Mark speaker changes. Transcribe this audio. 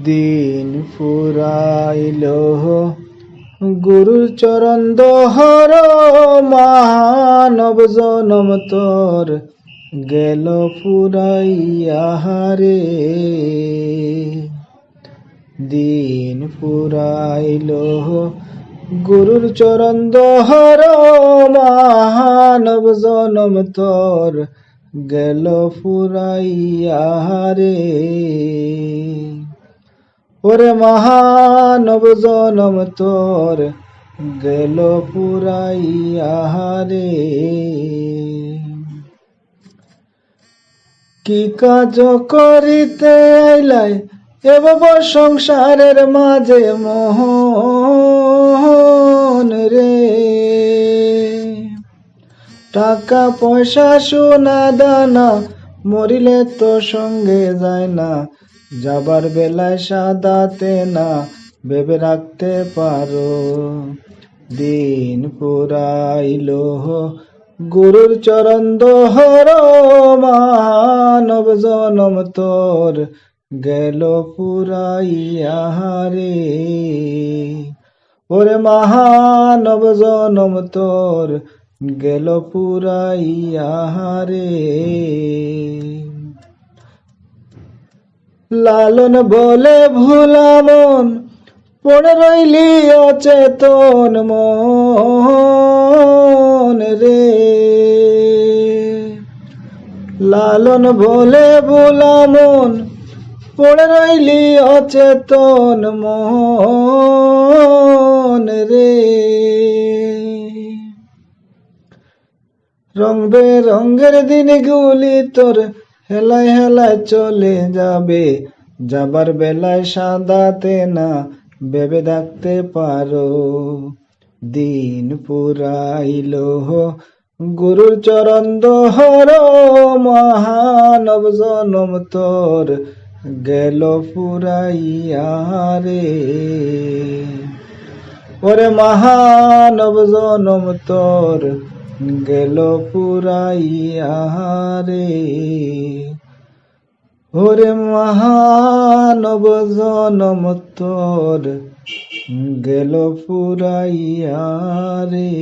Speaker 1: দিন ফুরাইল গুরুর চরণ দহর, মানব জনম তোর গেল ফুরাইয়া রে। দিন ফুরাইল গুরুর চরণ দহর, মানব জনম তোর গেল ফুরাইয়া রে। ওরে মহানব জনম তোর গেল ফুরাইয়া রে। কি কাজ করিতে আইলাই এব সংসারের মাঝে মোহন রে। টাকা পয়সা সোনা দানা মরিলে তো সঙ্গে যায় না, যাবার বেলায় সাদাতে না ভেবে রাখতে পারো। দিন পুরাইল গুরুর চরণ দহর, মানব জনম তোর গেল পুরাইয়া রে। ওরে মহানব জনম তোর গেল পুরাইয়া রে। লালন বলে ভোলা মন পড়ে রইলি অচেতন মন রে। লালন বলে ভোলা মন পড়ে রইলি অচেতন মন রে। রং বেরঙের দিনগুলি তোর হেলায় হেলায় চলে যাবে, যাবার বেলায় সাদাতে না ভেবে থাকতে পারো। দিন পুরাইল গুরুর চরণ দহর, মহানব জনম তোর গেল ফুরাইয়া রে। ওরে মহানব জনম তোর গেল পুরাইয়া রে। ওরে মহানব জনম তোর গেল পুরাইয়া রে।